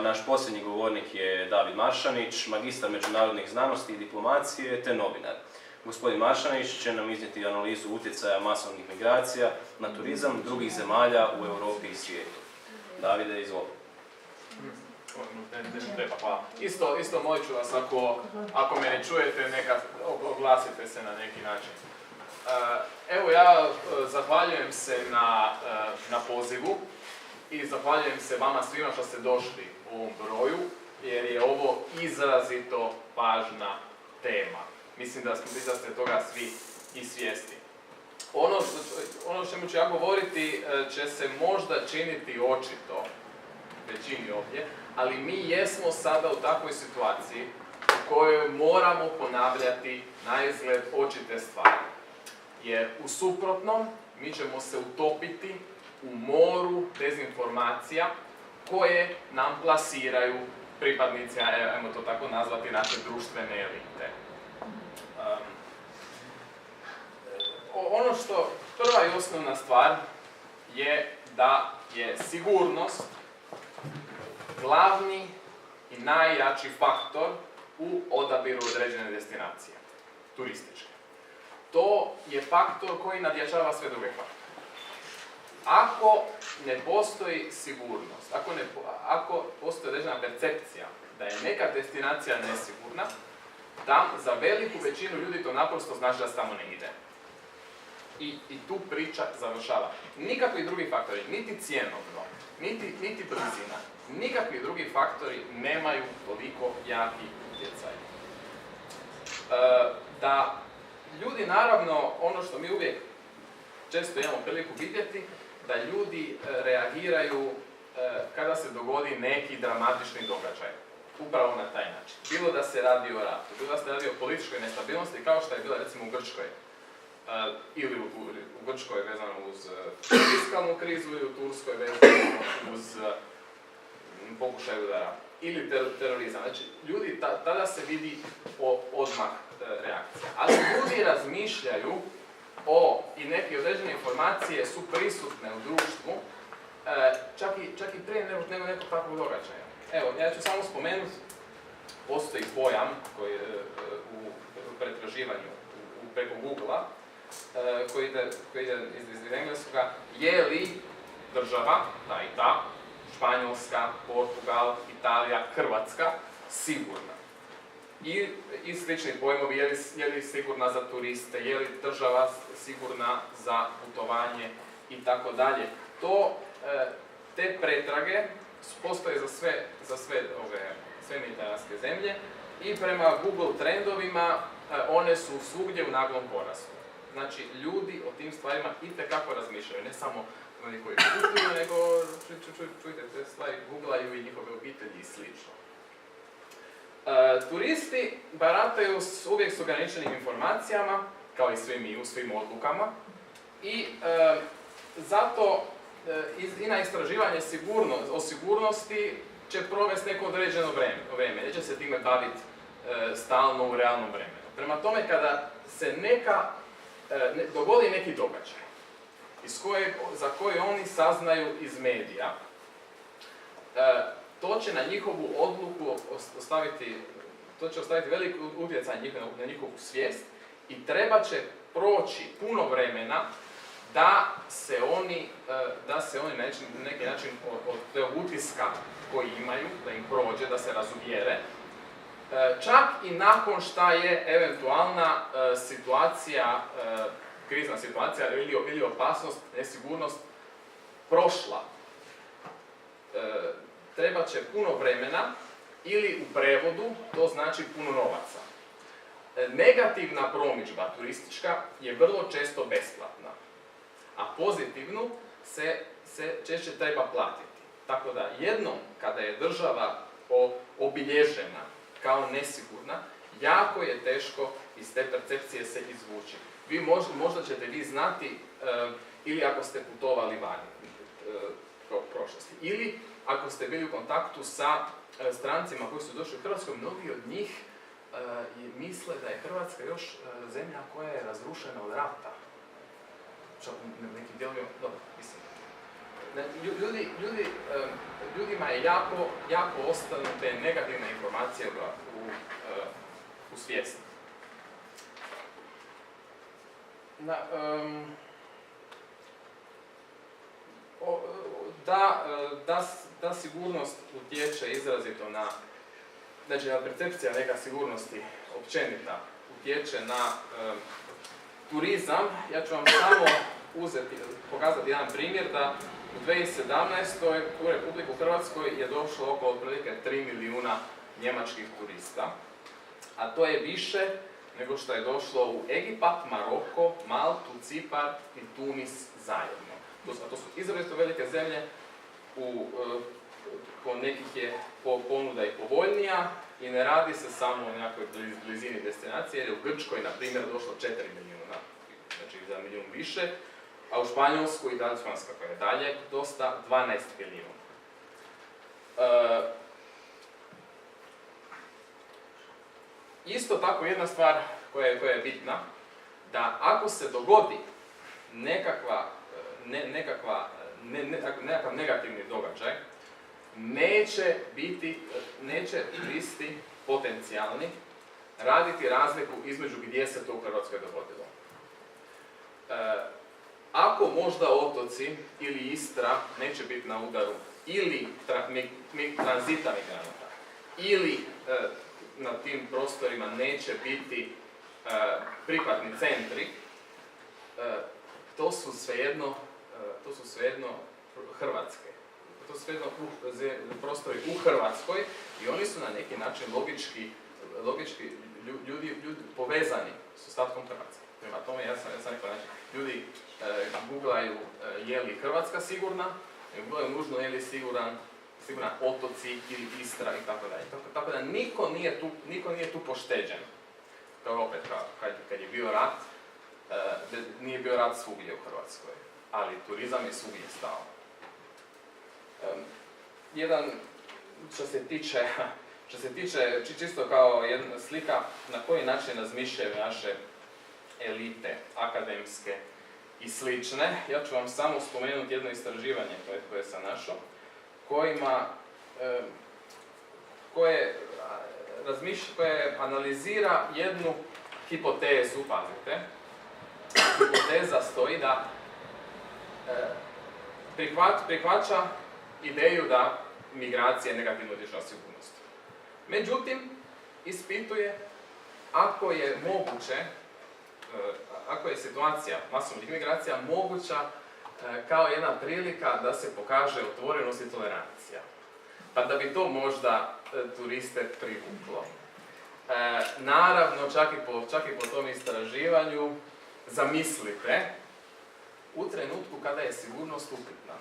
Naš posljednji govornik je David Maršanić, magistar međunarodnih znanosti i diplomacije te novinar. Gospodin Maršanić će nam iznijeti analizu utjecaja masovnih migracija na turizam drugih zemalja u Europi i svijetu. Davide, izvoli. Hvala. Isto molit ću vas, ako me ne čujete, neka oglasite se na neki način. Evo, ja zahvaljujem se na pozivu i zahvaljujem se vama svima što ste došli u ovom broju, jer je ovo izrazito važna tema. Mislim da ste toga svi i svjesni. Ono o čemu ću ja govoriti će se možda činiti očito većini ovdje, ali mi jesmo sada u takvoj situaciji u kojoj moramo ponavljati naizgled očite stvari. Jer u suprotnom mi ćemo se utopiti u moru dezinformacija koje nam plasiraju pripadnici, ajmo to tako nazvati, naše društvene elite. Ono što prva i osnovna stvar je da je sigurnost glavni i najjači faktor u odabiru određene destinacije, turističke. To je faktor koji nadjačava sve druge faktore. Ako ne postoji sigurnost, ako postoji određena percepcija da je neka destinacija nesigurna, tam za veliku većinu ljudi to naprosto znači da se tamo ne ide. I tu priča završava. Nikakvi drugi faktori, niti cjenovno, niti brzina, nikakvi drugi faktori nemaju toliko jaki utjecaj. Da ljudi, naravno, ono što mi uvijek često imamo priliku vidjeti, da ljudi reagiraju kada se dogodi neki dramatični događaj. Upravo na taj način. Bilo da se radi o ratu, bilo da se radi o političkoj nestabilnosti, kao što je bila recimo u Grčkoj. Ili u Grčkoj vezano uz fiskalnu krizu, ili u Turskoj vezano uz pokušaj udara. Ili terorizam. Znači, ljudi, tada se vidi odmah reakcija. Ali ljudi razmišljaju i neke određene informacije su prisutne u društvu, čak i prije nego nekog takvog događaja. Evo, ja ću samo spomenuti, postoji pojam koji u pretraživanju preko Google-a, koji ide iz engleskoga, je li država, ta i ta, Španjolska, Portugal, Italija, Hrvatska, sigurna. I slični pojmovi, je li sigurna za turiste, je li država sigurna za putovanje i tako dalje. Te pretrage postoje za sve mediteranske zemlje i prema Google trendovima one su svugdje u naglom porastu. Znači, ljudi o tim stvarima itekako razmišljaju, ne samo oni koji putuju, nego čujte te stvari, googlaju i njihove obitelji i slično. Turisti barataju uvijek s ograničenim informacijama, kao i svi mi u svim odlukama, i zato na istraživanje o sigurnosti će provesti neko određeno vrijeme, neće se time baviti stalno u realnom vremenu. Prema tome, kada se dogodi neki događaj za koje oni saznaju iz medija, to će na njihovu odluku ostaviti velik utjecaj na njihovu svijest i treba će proći puno vremena da se oni na neki način od tog utiska koji imaju, da im prođe, da se razuvjere, čak i nakon šta je eventualna situacija, krizna situacija ili opasnost, nesigurnost prošla. Treba će puno vremena ili u prevodu to znači puno novaca. Negativna promidžba turistička je vrlo često besplatna, a pozitivnu se češće treba platiti. Tako da jednom kada je država obilježena kao nesigurna, jako je teško iz te percepcije se izvući. Možda ćete vi znati, ili ako ste putovali vani u prošlosti, ili ako ste bili u kontaktu sa strancima koji su došli u Hrvatskoj, mnogi od njih misle da je Hrvatska još zemlja koja je razrušena od rata. čak u nekim dijelovima, dobro, mislim. Ljudima je jako ostanu te negativne informacije u svijesti. Da sigurnost utječe izrazito na, znači na percepcija neka sigurnosti općenita utječe na turizam. Ja ću vam samo pokazati jedan primjer da u 2017. u Republiku Hrvatskoj je došlo oko otprilike 3 milijuna njemačkih turista, a to je više nego što je došlo u Egipat, Maroko, Maltu, Cipar i Tunis zajedno. To su izrazito velike zemlje, po nekih je ponuda i povoljnija i ne radi se samo o nekakvoj blizini destinacije, jer je u Grčkoj, na primjer, došlo 4 milijuna, znači za milijun više, a u Španjolsku i Danska koja je dalje dosta 12 milijuna. Isto tako jedna stvar koja je bitna, da ako se dogodi nekakav negativni događaj, neće turisti potencijalni raditi razliku između gdje se to u Hrvatskoj dogodilo. Ako možda otoci ili Istra neće biti na udaru, ili tranzita migranata, ili na tim prostorima neće biti prihvatni centri, to su svejedno Hrvatske. To su svejedno prostori u Hrvatskoj i oni su na neki način logički ljudi povezani s ostatkom Hrvatske. Prema tome, ja sam rekao, znači, ljudi googlaju je li Hrvatska sigurna, ne googlaju nužno je li siguran otoci ili Istra i tako dalje. Tako da niko nije tu pošteđen. Kao opet, kad je bio rat, nije bio rat svugdje u Hrvatskoj, ali turizam je svugdje stao. Jedan, što se tiče čisto kao jedna slika na koji način razmišljaju naše elite, akademske i slične, ja ću vam samo spomenuti jedno istraživanje koje sam našao, koje analizira jednu hipotezu, pazite. Hipoteza stoji da prihvaća ideju da migracija negativno utječe na sigurnost. Međutim, ispituje ako je moguće, ako je situacija masovnih migracija moguća kao jedna prilika da se pokaže otvorenost i tolerancija. Pa da bi to možda turiste privuklo. Naravno, čak i po tom istraživanju, zamislite, u trenutku kada je sigurnost upitna,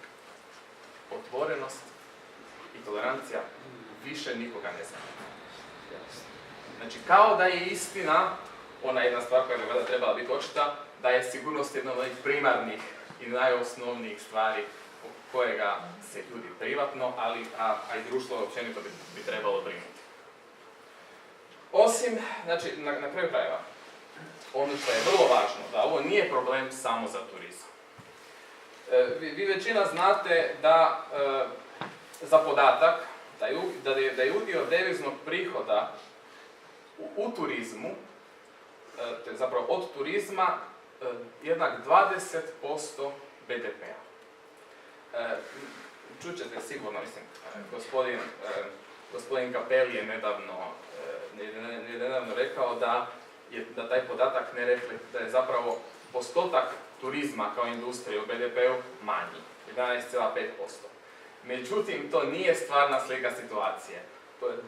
otvorenost i tolerancija više nikoga ne zna. Znači, kao da je istina, ona jedna stvar koja bi valjda trebala biti očita, da je sigurnost jedna od onih primarnih i najosnovnijih stvari kojega se ljudi privatno, a i društvo općenito bi trebalo brinuti. Osim, znači, na kraju krajeva, ono što je vrlo važno, da ovo nije problem samo za turizam. Vi većina znate da za podatak da je udio deviznog prihoda u turizmu, zapravo od turizma, jednak 20% BDP-a. Čućete sigurno, mislim, gospodin Capelli je nedavno rekao da taj podatak ne reflektira, da je zapravo postotak turizma kao industrije u BDP-u manji, 11,5%. Međutim, to nije stvarna slika situacije.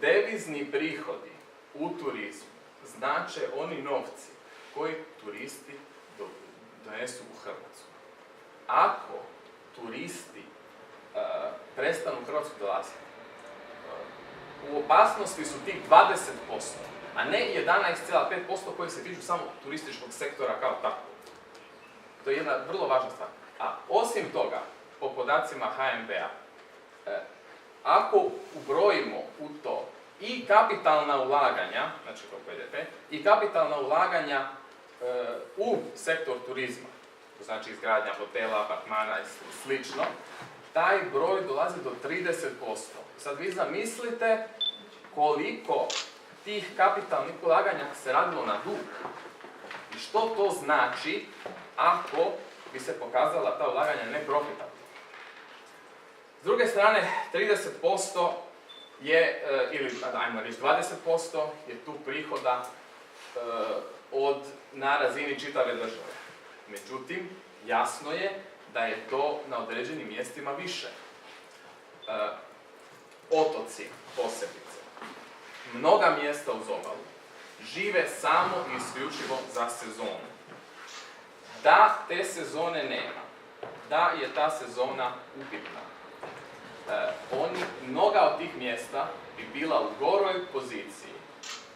Devizni prihodi u turizmu znače oni novci koji turisti donesu u Hrvatsku. Ako turisti prestanu u Hrvatsku dolaziti, u opasnosti su tih 20%, a ne 11,5% koji se tiču samo turističkog sektora kao tako. To je jedna vrlo važna stvar. A osim toga, po podacima HNB-a, ako ubrojimo u to i kapitalna ulaganja, znači kao BDP, i kapitalna ulaganja u sektor turizma, to znači izgradnja hotela, apartmana i slično, taj broj dolazi do 30%. Sad vi zamislite koliko tih kapitalnih ulaganja se radilo na dug. I što to znači ako bi se pokazala ta ulaganja neprofitabilna. S druge strane, 30% je, ili ajmo reći 20% je tu prihoda na razini čitave države. Međutim, jasno je da je to na određenim mjestima više. Otoci posebice. Mnoga mjesta uz obalu žive samo i isključivo za sezonu. Da te sezone nema, da je ta sezona upitna, mnoga od tih mjesta bi bila u goroj poziciji,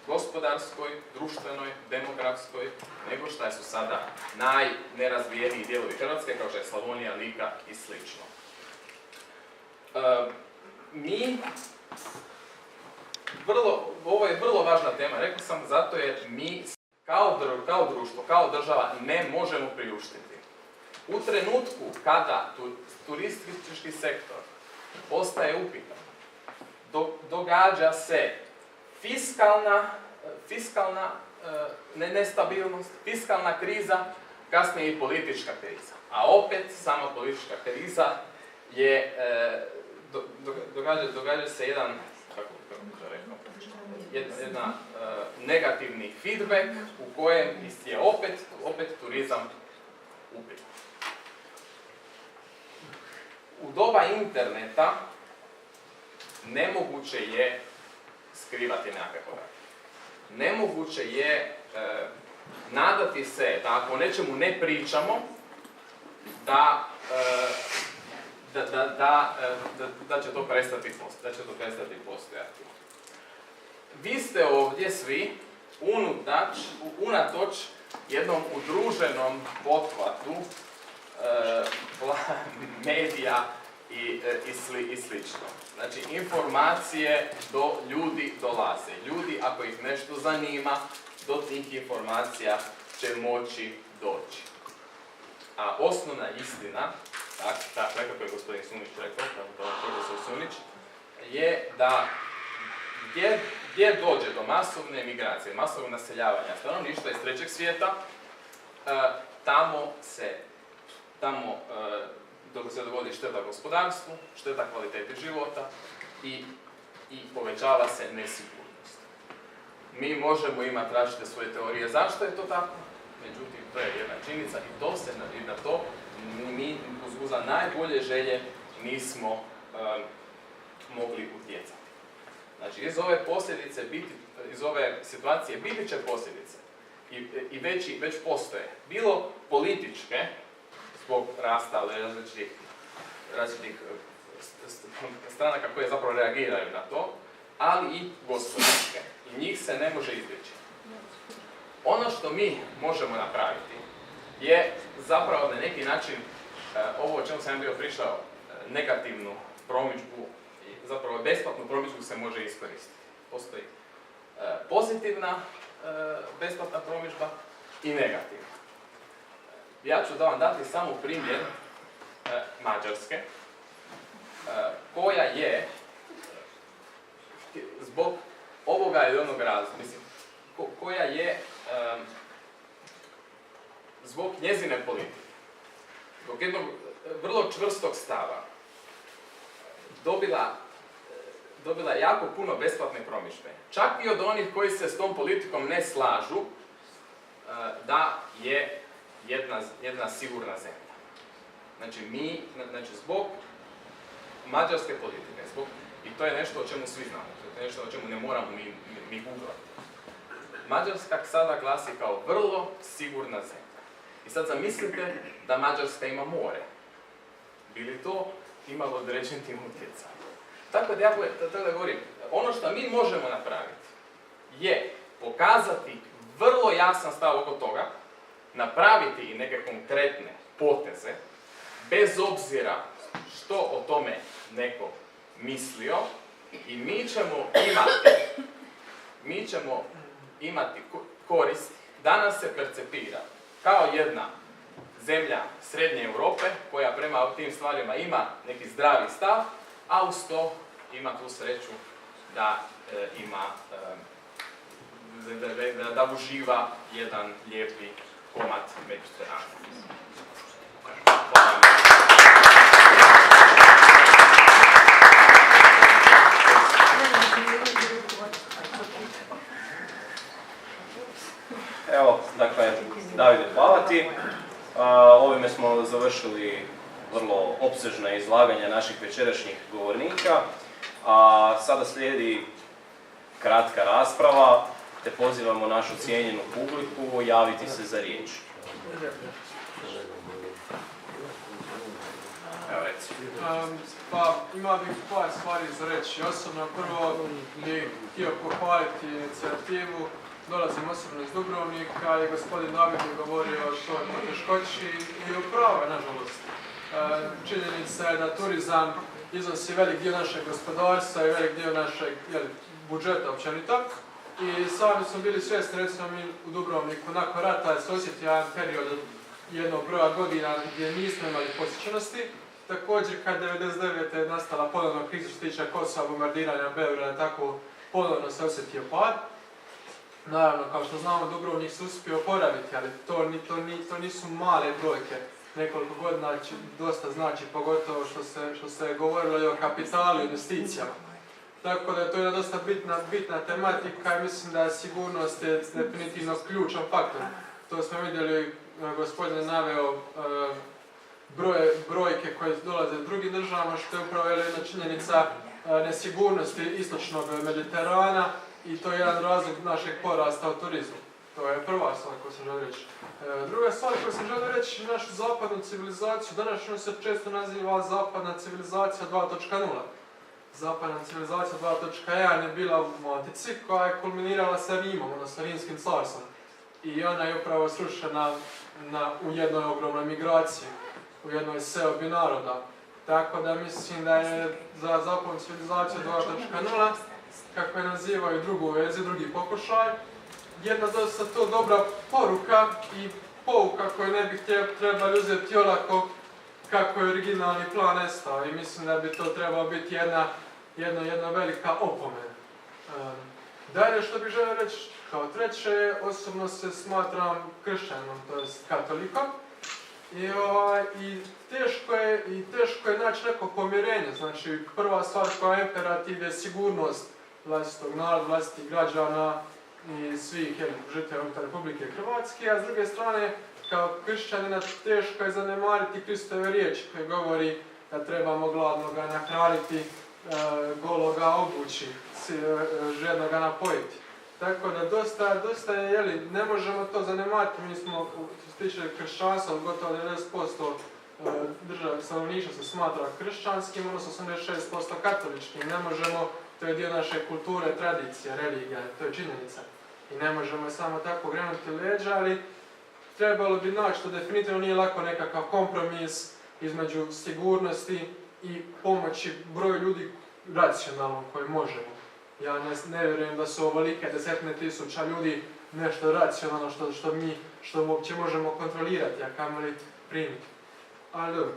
gospodarskoj, društvenoj, demografskoj, nego što su sada najnerazvijeniji dijelovi Hrvatske, kao što je Slavonija, Lika i sl. Ovo je vrlo važna tema, rekao sam, zato jer mi kao društvo, kao država ne možemo priuštiti. U trenutku kada turistički sektor postaje upitan, događa se fiskalna nestabilnost, fiskalna kriza, kasnije i politička kriza. A opet, sama politička kriza je, događa se jedan, kako bih to rekao, jedan negativni feedback u kojem je opet turizam upitan. U doba interneta nemoguće je skrivati nekakve podatke. Nemoguće je nadati se da ako o nečemu ne pričamo, da će to prestati postojati. Vi ste ovdje svi unatoč jednom udruženom pothvatu medija i slično. Znači, informacije do ljudi dolaze. Ljudi, ako ih nešto zanima, do tih informacija će moći doći. A osnovna istina, tako kako je gospodin Sunić rekao, profesor Sunić, je da gdje dođe do masovne emigracije, masovnog naseljavanja stanovništva iz trećeg svijeta, tamo se dogodi šteta gospodarstvu, šteta kvaliteti života i povećava se nesigurnost. Mi možemo imati različite svoje teorije zašto je to tako, međutim, to je jedna činjenica i na to mi uz najbolje želje nismo mogli utjecati. Znači, iz ove situacije biti će posljedice i već postoje. Bilo političke, zbog rasta različitih stranaka koje zapravo reagiraju na to, ali i gospodarske. I njih se ne može izbjeći. Ono što mi možemo napraviti je zapravo na neki način, ovo o čemu sam bio pričao, negativnu promidžbu, zapravo besplatnu promidžbu se može iskoristiti. Postoji pozitivna besplatna promidžba i negativna. Ja ću da vam dati samo primjer Mađarske, koja je zbog ovoga ili onog razloga, koja je zbog njezine politike, zbog jednog vrlo čvrstog stava, dobila jako puno besplatne promidžbe. Čak i od onih koji se s tom politikom ne slažu, da je jedna sigurna zemlja. Znači, zbog mađarske politike, i to je nešto o čemu svi znamo, to je nešto o čemu ne moramo mi googlati. Mađarska sada glasi kao vrlo sigurna zemlja. I sad zamislite da Mađarska ima more. Bi li to imalo određeni utjecaj? Tako da ja govorim, ono što mi možemo napraviti je pokazati vrlo jasan stav oko toga, napraviti i neke konkretne poteze, bez obzira što o tome neko mislio, i mi ćemo imati korist da nas se percepira kao jedna zemlja Srednje Europe koja prema tim stvarima ima neki zdravi stav, a uz to ima tu sreću da da uživa jedan lijepi komad Mediterana. Evo, dakle, Davide, hvala ti. Ovime smo završili vrlo opsežna izlaganja naših večerašnjih govornika. A sada slijedi kratka rasprava, te pozivamo našu cijenjenu publiku javiti se za riječ. Evo reci. Pa ima bih par stvari za reći. Osobno prvo bih htio pohvaliti inicijativu. Dolazim osobno iz Dubrovnika i gospodin David je govorio o toj poteškoći i upravo je, nažalost. Činjenica je da turizam iznosi velik dio našeg gospodarstva i velik dio našeg budžeta općenito. I sami smo bili svjesni, recimo mi u Dubrovniku nakon rata se osjetio jedan period od jednog broja godina gdje nismo imali posjećenosti. Također kad 1999. je nastala ponovna kriza što se tiče Kosova, bombardiranja Beograda, tako ponovno se osjetio pad. Naravno, kao što znamo, Dubrovnik se uspio oporaviti, ali to nisu male brojke. Nekoliko godina dosta znači, pogotovo što se govorilo i o kapitalu i investicijama. Tako da je to jedna dosta bitna tematika i mislim da sigurnost je definitivno ključan faktor. To smo vidjeli, gospodin je naveo brojke koje dolaze u drugim državama, što je upravo jedna činjenica nesigurnosti istočnog Mediterana i to je jedan razlog našeg porasta u turizmu. To je prva stvar koju sam želio reći. Druga stvar koju sam želio reći, našu zapadnu civilizaciju, današnju se često naziva zapadna civilizacija 2.0. Zapadna civilizacija 2.1 je bila u Antici koja je kulminirala sa Rimom, odnosno Rimskim carstvom. I ona je upravo srušena u jednoj ogromnoj migraciji, u jednoj seobi naroda. Tako da mislim da je za zapadnu civilizaciju 2.0, kako je nazivaju drugu verziju, drugi pokušaj, jedna dosta to dobra poruka i pouka koju ne bih trebali uzeti olako kako je originalni plan nestao i mislim da bi to trebalo biti jedna velika opomena. Dalje što bih želio reći kao treće, osobno se smatram kršćanom, to jest katolikom. I teško je naći neko pomirenje. Znači, prva stvar koja je imperativ je sigurnost vlastitog naroda, vlastitih građana i svih žitelja unutar Republike Hrvatske, a s druge strane, kao kršćanina, teško je zanemariti Kristove riječi koje govori da trebamo gladnoga nahraniti, gologa obući, žednoga napojiti. Tako da dosta je, ne možemo to zanemariti, mi smo, što se tiče kršćanstva, gotovo 90% države stanovništva se smatra kršćanskim, odnosno 86% katoličkim. Ne možemo, to je dio naše kulture, tradicije, religije, to je činjenica. I ne možemo samo tako grenuti leđa, ali trebalo bi naći, što definitivno nije lako nekakav kompromis između sigurnosti i pomoći broju ljudi racionalno koji možemo. Ja ne vjerujem da su ovolike desetine tisuća ljudi nešto racionalno što uopće možemo kontrolirati, a kamoli primiti. Ali dobro.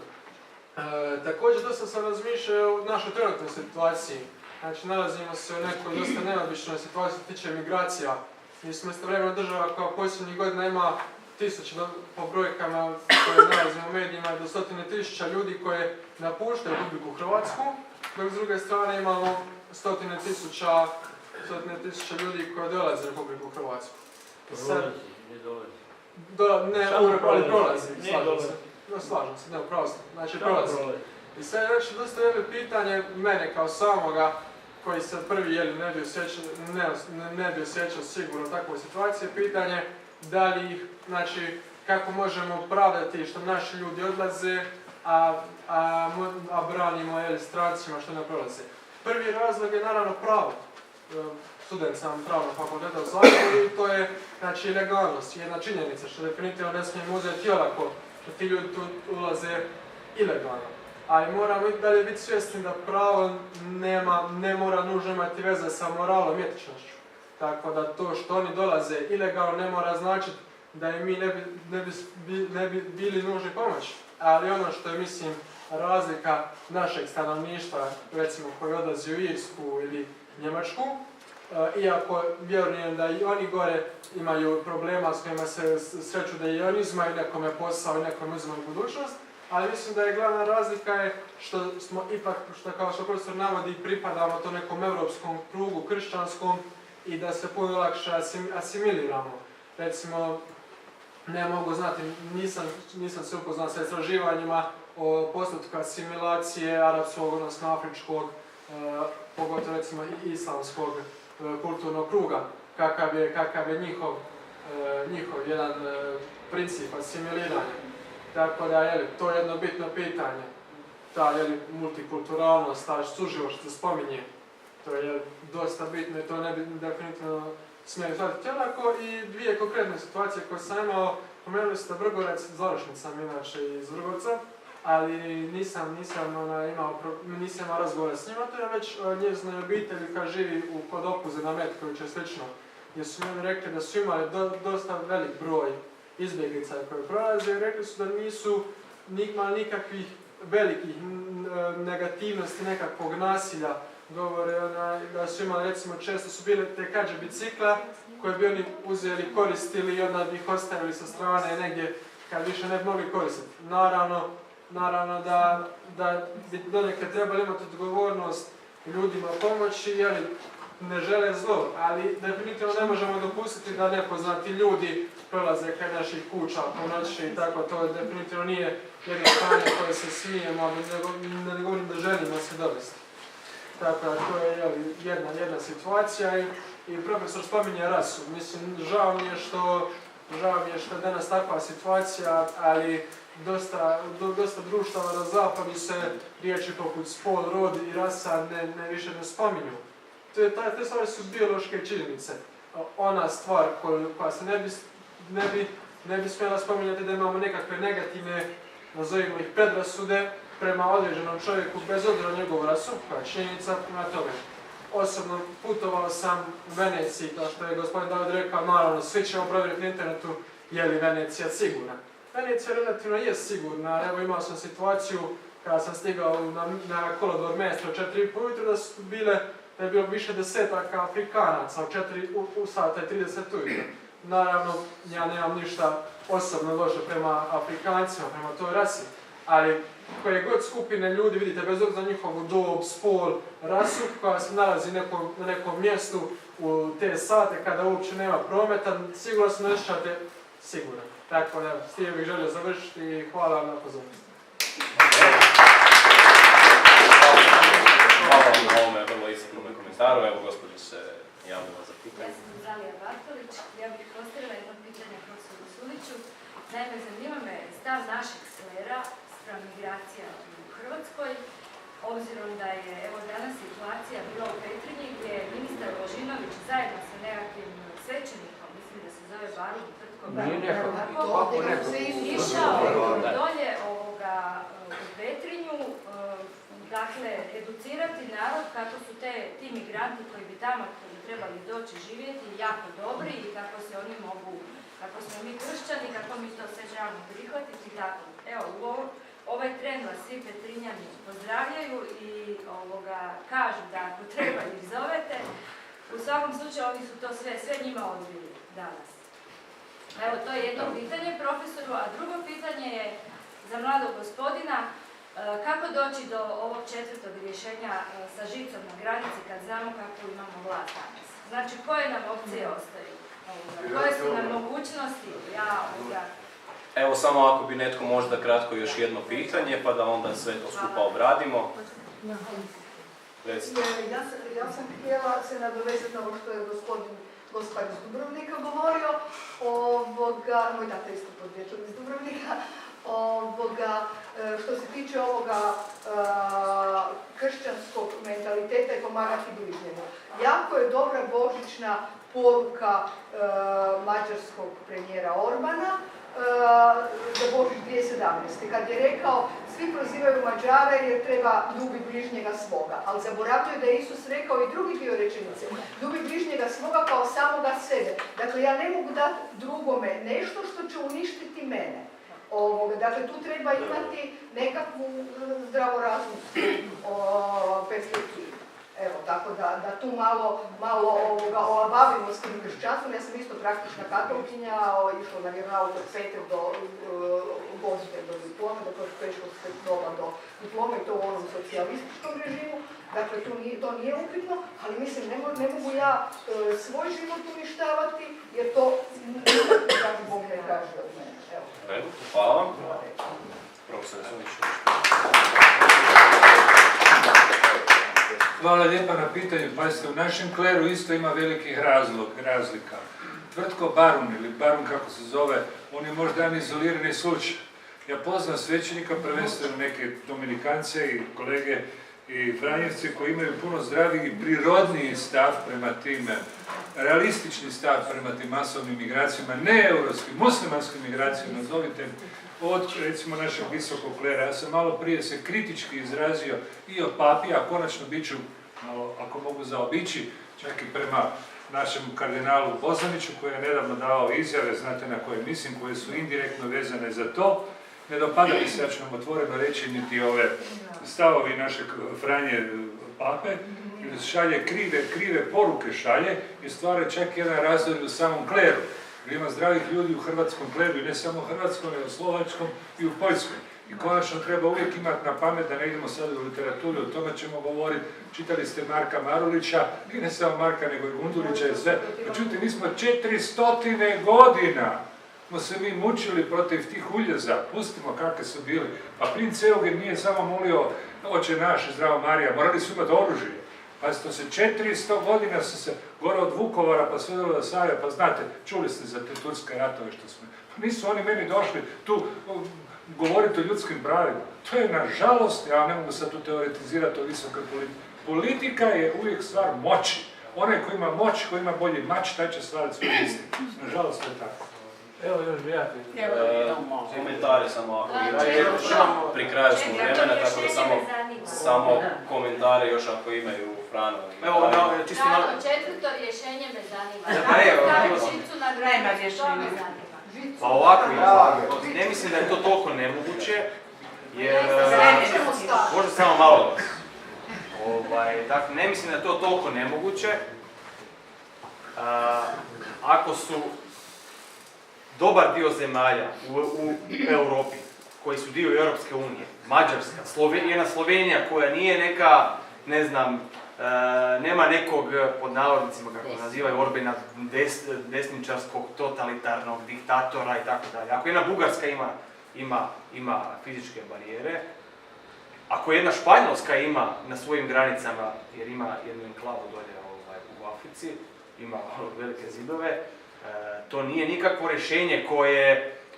Također dosta sam razmišljao o našoj trenutnoj situaciji. Znači, nalazimo se u nekoj dosta neobičnoj situaciji što tiče migracija. Mi smo istovremeno država koja posljednjih godina ima po brojkama koje nalazimo u medijima do 100.000 ljudi koje napuštaju Republiku Hrvatsku, dok s druge strane imamo 100.000 ljudi koji dolaze u Republiku Hrvatsku. Ne prolazi, slažem se, upravo sam, znači prolazi. I sad je već dosta pitanje mene kao samoga, koji se prvi ne bi osjećao sigurno u takvoj situaciji, pitanje da li ih, znači, kako možemo opravdati što naši ljudi odlaze, a branimo strancima što ne prolaze. Prvi razlog je naravno pravo. Student sam pravnog fakulteta u Zagrebu i to je, znači, legalnost, jedna činjenica što definitivno ne smijemo uzeti olako što ti ljudi tu ulaze ilegalno. Ali moramo i dalje biti svjesni da pravo ne mora nužno imati veze sa moralom i etičnošću. Tako da to što oni dolaze ilegalno ne mora značiti da im mi ne bi bili nužni pomoć. Ali ono što je, mislim, razlika našeg stanovništva, recimo koji odlazi u Irsku ili Njemačku, iako vjerujem da i oni gore imaju problema s kojima se sreću da i oni uzimaju nekome posao i nekome uzimaju budućnost, ali mislim da je glavna razlika je što smo ipak, što kao što profesor navodi, pripadamo to nekom europskom krugu, kršćanskom, i da se puno lakše asimiliramo. Recimo, ne mogu znati, nisam se upoznao sa istraživanjima o postotku asimilacije arapskog, odnosno afričkog, pogotovo recimo i islamskog kulturnog kruga, kakav je njihov jedan princip asimiliranja. Tako da, to je jedno bitno pitanje. Ta multikulturalnost, ta suživot što se spominje, to je dosta bitno i to ne bi definitivno smjeli shvatiti. Jednako i dvije konkretne situacije koje sam imao, pomenuli ste Vrgorac, završen sam inače iz Vrgorca, ali nisam imao razgovore s njima, to je već o njezinoj obitelji koja živi kod Opuze na Metkoviću i slično, gdje su mi rekli da su imali dosta velik broj izbjeglica koje prolaze i rekli su da nisu imali nikakvih velikih negativnosti, nekakvog nasilja. Govore da su imali, recimo, često su bile te kađe bicikla koje bi oni uzeli, koristili i onda bi ih ostavili sa strane negdje kad više ne bi mogli koristiti. Naravno da bi donekle trebali imati odgovornost ljudima pomoći, jer ne žele zlo, ali definitivno ne možemo dopustiti da nepoznati ljudi prolaze kraj naših kuća po noći i tako, to definitivno nije jedno stanje koje se smijemo, ali ne govorim da želimo se dovesti. Tako da to je jedna situacija i profesor spominje rasu. Mislim, žao mi je što je danas takva situacija, ali dosta društava na zapadu se riječi poput spol, rod i rasa više ne spominju. Te stvari su biološke činjenice. Ona stvar koja se ne bi smjela spominjati da imamo nekakve negativne, nazovimo ih, predrasude prema određenom čovjeku bez obzira na njegovu rasu, koja je činjenica na tome. Osobno putovao sam u Veneciji, kao što je gospodin David rekao, naravno svi ćemo provjeriti na internetu je li Venecija sigurna. Venecija relativno je sigurna, evo imao sam situaciju kada sam stigao na kolodvor Mestre u 4:30 ujutro da je bilo više desetaka Afrikanaca u sata i 30 ujutro. Naravno, ja nemam ništa osobno loše prema Afrikancima, prema toj rasi, ali koje god skupine ljudi, vidite, bez obzira na njihovu dob, spol, rasu, koja se nalazi na nekom mjestu u te sate kada uopće nema prometa, sigurno se ne osjećate sigurno. Tako da, s tim bih želio završiti i hvala vam na pozornost. Hvala vam na ovome vrlo iscrpnome komentaru. Evo, gospođo se javila za pitanje. Ja sam Zalija Bartolić. Ja bih postavila jedno pitanje profesoru Suliću. Naime, zanima me stav našeg slera spram migracija u Hrvatskoj, obzirom da je evo danas situacija bila u Petrinji gdje je ministar Božinović zajedno sa nekakvim svećenikom, mislim da se zove Baru Trtko, išao dolje u Petrinju, dakle, educirati narod kako su ti migranti koji bi tamo trebali doći živjeti jako dobri i kako se oni mogu, kako smo mi kršćani, kako mi to sve želimo prihvatiti i tako. Evo, ovaj tren vas svi Petrinjani pozdravljaju i kažu da ako treba ih zovete. U svakom slučaju oni su to sve njima odbili danas. Evo, to je jedno pitanje profesoru, a drugo pitanje je za mladog gospodina. Kako doći do ovog 4. rješenja sa žicom na granici kad znamo kako imamo vlast danas? Znači, koje nam opcije ostaju? Koje su nam mogućnosti? Evo, samo ako bi netko možda kratko još jedno pitanje, pa da onda sve to skupa obradimo. Ja sam htjela se nadovezati na ovo što je gospodin iz Dubrovnika govorio. Moj tata isto podrijetlom iz Dubrovnika. Što se tiče ovoga kršćanskog mentaliteta i pomagati bližnjemu. Jako je dobra božićna poruka mađarskog premijera Orbana za Božić 2017. Kad je rekao Svi prozivaju Mađare jer treba ljubi bližnjega svoga, ali zaboravljaju da je Isus rekao i drugi dio rečenice, ljubi bližnjega svoga kao samoga sebe. Dakle, ja ne mogu dati drugome nešto što će uništiti mene. Dakle, tu treba imati nekakvu zdravorazumsku perspektivu. Evo, tako da tu malo olabavimo s tim kršćanstvom. Ja sam isto praktična katolikinja, išla na vjeronauk od 5. do ugostitelj do diplome, dakle od predškolskog doba do diplome i to u onom socijalističkom režimu. Dakle, to nije upitno, ali mislim, ne mogu ja svoj život uništavati, jer to nikako Bog ne kaže od mene. Evo. Hvala vam. Profesor Sunić. Hvala lijepa na pitanju. Pazite, u našem kleru isto ima velikih razlika. Tvrtko Barun, ili Barun kako se zove, on je možda jedan izolirani slučaj. Ja poznam svećenika, prvenstveno neke Dominikance i kolege i Franjevci koji imaju puno zdraviji i prirodniji stav prema tim, realistični stav prema tim masovnim migracijama, ne europskim, muslimanskim migracijama, nazovite, od recimo našeg visokog klera. Ja sam malo prije se kritički izrazio i o papi, a konačno bit ću, ako mogu zaobići, čak i prema našem kardinalu Bozaniću koji je nedavno dao izjave, znate na koje mislim, koje su indirektno vezane za to. Ne dopada mi se, ja ću vam otvoreno reći, niti ove stavovi našeg Franje pape, šalje krive poruke šalje i stvara čak jedan razdor u samom kleru. Ima zdravih ljudi u hrvatskom kleru i ne samo u hrvatskom, nego u slovačkom i u poljskom. I konačno treba uvijek imati na pamet da ne idemo sad u literaturu, o tome ćemo govoriti. Čitali ste Marka Marulića, i ne samo Marka, nego i Gundurića i sve. Međutim, mi smo 400 godina smo se mi mučili protiv tih uljeza, pustimo kakve su bili. Pa princ Eugen nije samo molio Oče naš, Zdravo Marija, morali su imati oružje. Pazite, 400 godina su se gore od Vukovara pa sve do Sarajeva, pa znate, čuli ste za te turske ratove što smo. Pa nisu oni meni došli tu govoriti o ljudskim pravima. To je nažalost, ja ne mogu sad tu teoretizirati o visokoj politici. Politika je uvijek stvar moći. Onaj koji ima moć, koji ima bolji mač, taj će stvarati svoju istinu. Nažalost, to je tako. Evo još bi ja Komentari samo ako imaju. Pri kraju smo vremena, tako da samo komentare još ako imaju Frano. Evo, čisto Frano, četvrto rješenje me zanima. Nema rješenja. Pa ovako, ne mislim da je to toliko nemoguće, jer... Možda samo malo. Dakle, ne mislim da je to toliko nemoguće. Ako su dobar dio zemalja u Europi, koji su dio Europske unije, Mađarska, jedna Slovenija koja nije neka, ne znam, nema nekog, pod navodnicima kako nazivaju Orbana, desničarskog, totalitarnog diktatora i tako dalje. Ako jedna Bugarska ima fizičke barijere, ako jedna Španjolska ima na svojim granicama, jer ima jednu enklavu dolje u Africi, ima velike zidove, to nije nikakvo rješenje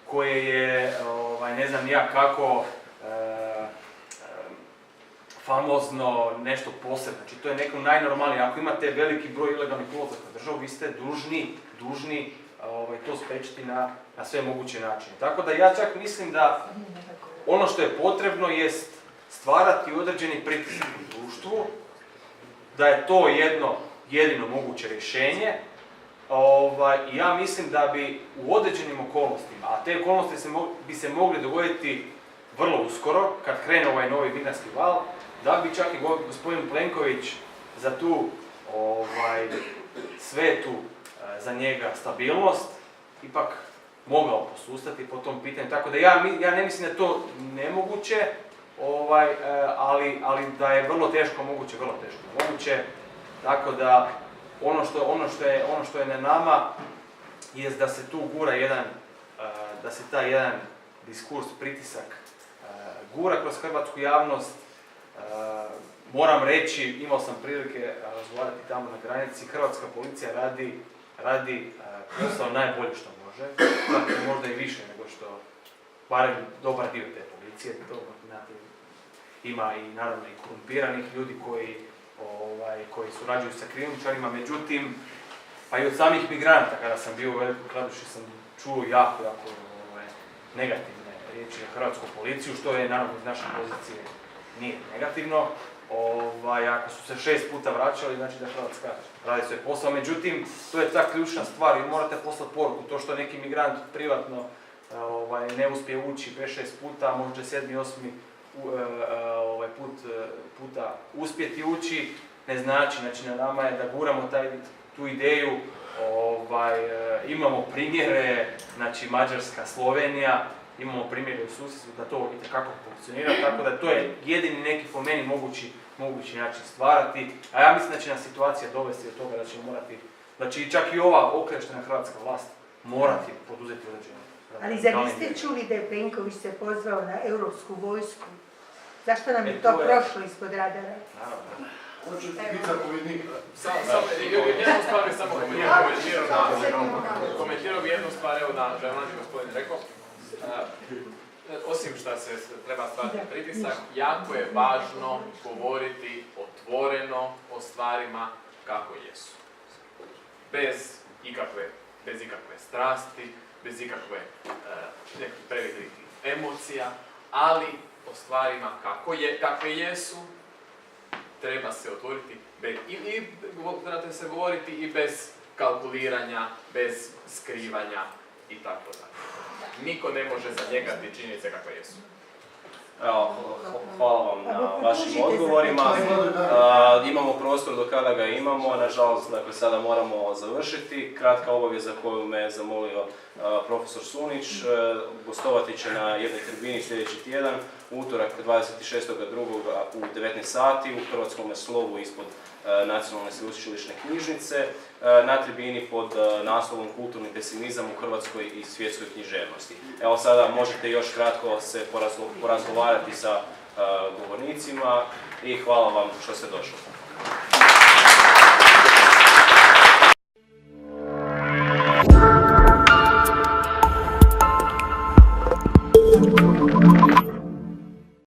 koje je, ne znam nijak kako, famozno nešto posebno. Znači, to je neko najnormalnije. Ako imate veliki broj ilegalnih ulazaka u državu, vi ste dužni to spriječiti na sve moguće načine. Tako da ja čak mislim da ono što je potrebno jest stvarati određeni pritisak u društvu, da je to jedino moguće rješenje. I ja mislim da bi u određenim okolnostima, a te okolnosti bi se mogli dogoditi vrlo uskoro, kad krene ovaj novi migrantski val, da bi čak i gospodin Plenković za tu svetu za njega stabilnost ipak mogao posustati po tom pitanju. Tako da ja ne mislim da je to nemoguće, ali da je vrlo teško moguće. Tako da ono što je na nama je da se tu gura da se taj jedan diskurs, pritisak gura kroz hrvatsku javnost. Moram reći, imao sam prilike razgovarati tamo na granici, hrvatska policija radi posao najbolje što može, možda i više nego što, barem dobar dio te policije, ima i naravno i korumpiranih ljudi koji surađuju sa krijumčarima, međutim, pa i od samih migranata, kada sam bio u Velikoj Kladuši, sam čuo jako negativne riječi za hrvatsku policiju, što je naravno iz naše pozicije nije negativno. Ako su se 6 puta vraćali, znači da Hrvatska radi svoj posao. Međutim, to je ta ključna stvar, vi morate poslati poruku. To što neki migrant privatno ne uspije ući 5-6 puta, a može 7. 8. puta uspjeti ući, ne znači na nama je da guramo tu ideju. Imamo primjere, znači Mađarska, Slovenija, imamo primjere u susjedstvu da to itekako funkcionira, tako da to je jedini neki po meni mogući način stvarati, a ja mislim da će nas situacija dovesti do toga da ćemo morati, da će čak i ova okreštena hrvatska vlast morati poduzeti određene. Ali zar niste čuli da je Plenković se pozvao na europsku vojsku? Zašto nam je to prošlo ispod radara? Naravno. Hoće biti zapovjednik. Jednu stvar bih samo komentirao bi jednu stvar, evo da Željanović gospodin rekao. Osim što se treba stvarati pritisak, jako je važno govoriti otvoreno o stvarima kako jesu. Bez ikakve strasti, bez ikakve prevelikih emocija, ali o stvarima kakve jesu, treba se otvoriti i trebate se govoriti i bez kalkuliranja, bez skrivanja i tako dalje. Niko ne može zanijekati činjenice kakve jesu. Evo, hvala vam na vašim odgovorima. Imamo prostor do kada ga imamo, nažalost, dakle, sada moramo završiti. Kratka obavijest za koju me je zamolio profesor Sunić. Gostovati će na jednoj tribini sljedeći tjedan, utorak 26.2. u 19 sati u hrvatskom slovu ispod Nacionalne sveučilišne knjižnice, na tribini pod naslovom Kulturni pesimizam u hrvatskoj i svjetskoj književnosti. Evo sada možete još kratko se porazgovarati sa govornicima i hvala vam što ste došli.